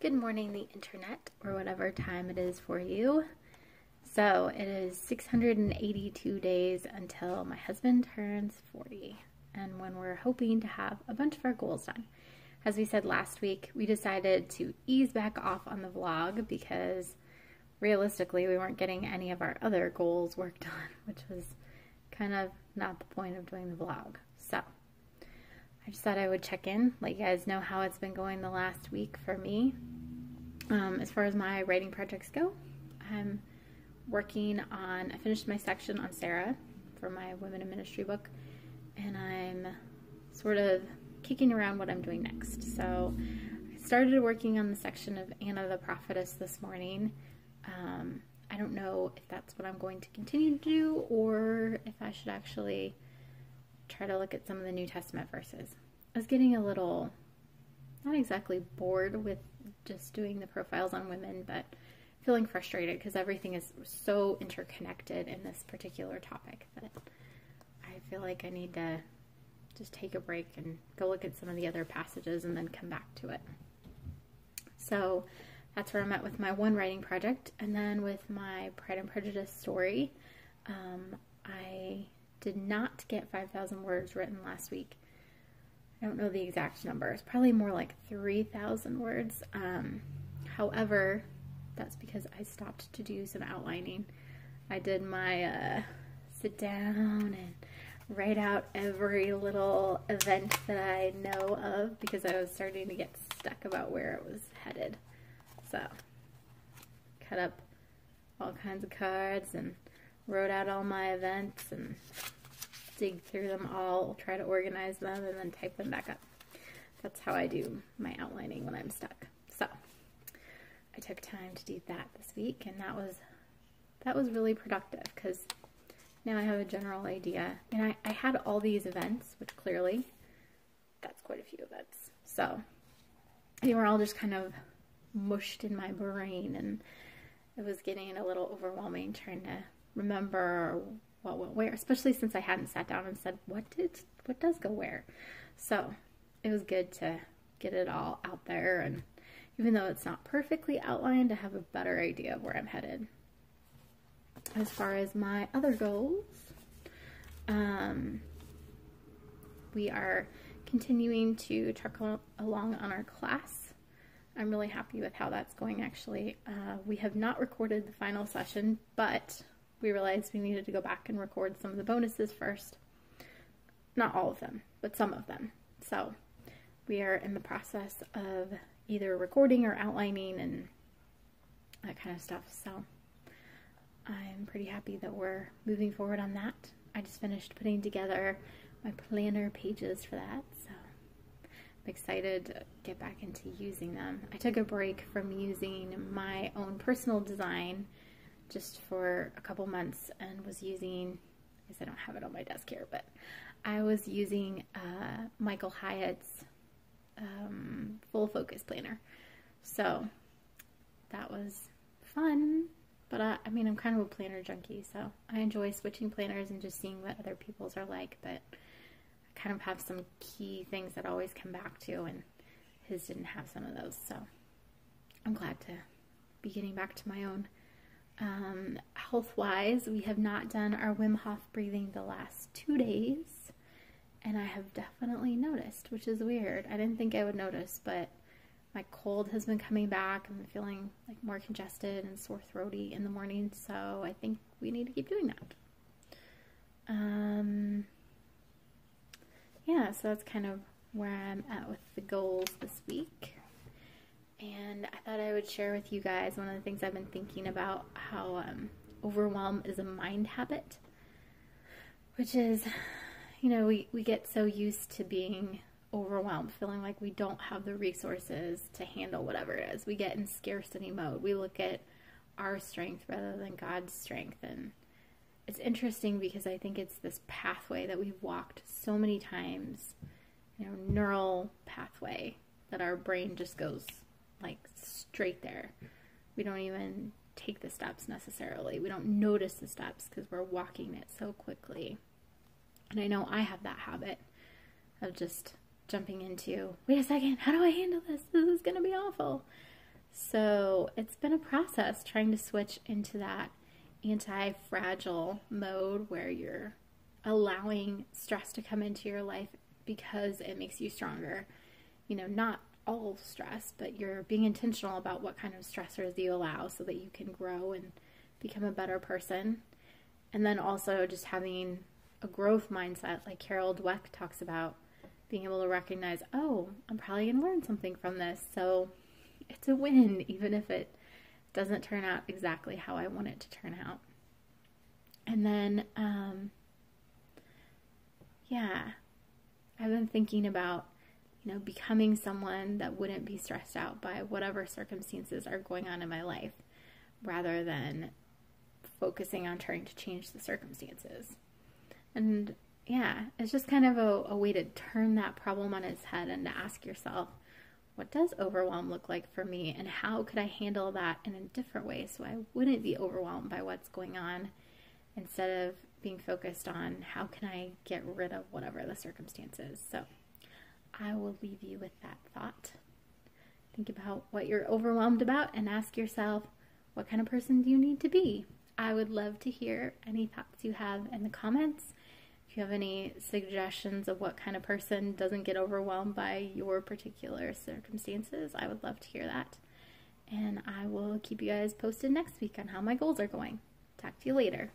Good morning, the internet, or whatever time it is for you. So it is 682 days until my husband turns 40, and when we're hoping to have a bunch of our goals done. As we said last week, we decided to ease back off on the vlog because realistically we weren't getting any of our other goals worked on, which was kind of not the point of doing the vlog. So I just thought I would check in, let you guys know how it's been going the last week for me. As far as my writing projects go, I finished my section on Sarah for my Women in Ministry book, and I'm sort of kicking around what I'm doing next. So I started working on the section of Anna the Prophetess this morning. I don't know if that's what I'm going to continue to do or if I should actually try to look at some of the New Testament verses. I was getting a little, not exactly bored with just doing the profiles on women, but feeling frustrated because everything is so interconnected in this particular topic that I feel like I need to just take a break and go look at some of the other passages and then come back to it. So that's where I'm at with my one writing project. And then with my Pride and Prejudice story, I did not get 5,000 words written last week. I don't know the exact number. It's probably more like 3,000 words. However, that's because I stopped to do some outlining. I did my sit down and write out every little event that I know of because I was starting to get stuck about where it was headed. So, cut up all kinds of cards and wrote out all my events and dig through them all, try to organize them, and then type them back up. That's how I do my outlining when I'm stuck. So I took time to do that this week, and that was really productive because now I have a general idea. And I had all these events, which clearly that's quite a few events. So they were all just kind of mushed in my brain, and it was getting a little overwhelming trying to remember what went where, especially since I hadn't sat down and said what does go where. So it was good to get it all out there, and even though it's not perfectly outlined, I have a better idea of where I'm headed. As far as my other goals, we are continuing to truck along on our class. I'm really happy with how that's going, actually. We have not recorded the final session, but we realized we needed to go back and record some of the bonuses first. Not all of them, but some of them. So we are in the process of either recording or outlining and that kind of stuff. So I'm pretty happy that we're moving forward on that. I just finished putting together my planner pages for that, so I'm excited to get back into using them. I took a break from using my own personal design just for a couple months and was using, I guess I don't have it on my desk here, but I was using Michael Hyatt's full focus planner. So that was fun, but I mean, I'm kind of a planner junkie, so I enjoy switching planners and just seeing what other people's are like, but I kind of have some key things that I always come back to, and his didn't have some of those, so I'm glad to be getting back to my own. Health-wise, we have not done our Wim Hof breathing the last 2 days, and I have definitely noticed, which is weird. I didn't think I would notice, but my cold has been coming back. I'm feeling like more congested and sore throaty in the morning, so I think we need to keep doing that. Yeah, so that's kind of where I'm at with the goals this week. And I thought I would share with you guys one of the things I've been thinking about, how overwhelm is a mind habit, which is, you know, we get so used to being overwhelmed, feeling like we don't have the resources to handle whatever it is. We get in scarcity mode. We look at our strength rather than God's strength. And it's interesting because I think it's this pathway that we've walked so many times, you know, neural pathway, that our brain just goes like straight there. We don't even take the steps necessarily. We don't notice the steps because we're walking it so quickly. And I know I have that habit of just jumping into, wait a second, how do I handle this? This is going to be awful. So it's been a process trying to switch into that anti-fragile mode where you're allowing stress to come into your life because it makes you stronger. Not all stress, but you're being intentional about what kind of stressors you allow so that you can grow and become a better person. And then also just having a growth mindset, like Carol Dweck talks about, being able to recognize, oh, I'm probably going to learn something from this. So it's a win, even if it doesn't turn out exactly how I want it to turn out. And then, I've been thinking about, becoming someone that wouldn't be stressed out by whatever circumstances are going on in my life, rather than focusing on trying to change the circumstances. And it's just kind of a way to turn that problem on its head and to ask yourself, what does overwhelm look like for me, and how could I handle that in a different way so I wouldn't be overwhelmed by what's going on, instead of being focused on how can I get rid of whatever the circumstance is. So I will leave you with that thought. Think about what you're overwhelmed about and ask yourself, what kind of person do you need to be? I would love to hear any thoughts you have in the comments. If you have any suggestions of what kind of person doesn't get overwhelmed by your particular circumstances, I would love to hear that. And I will keep you guys posted next week on how my goals are going. Talk to you later.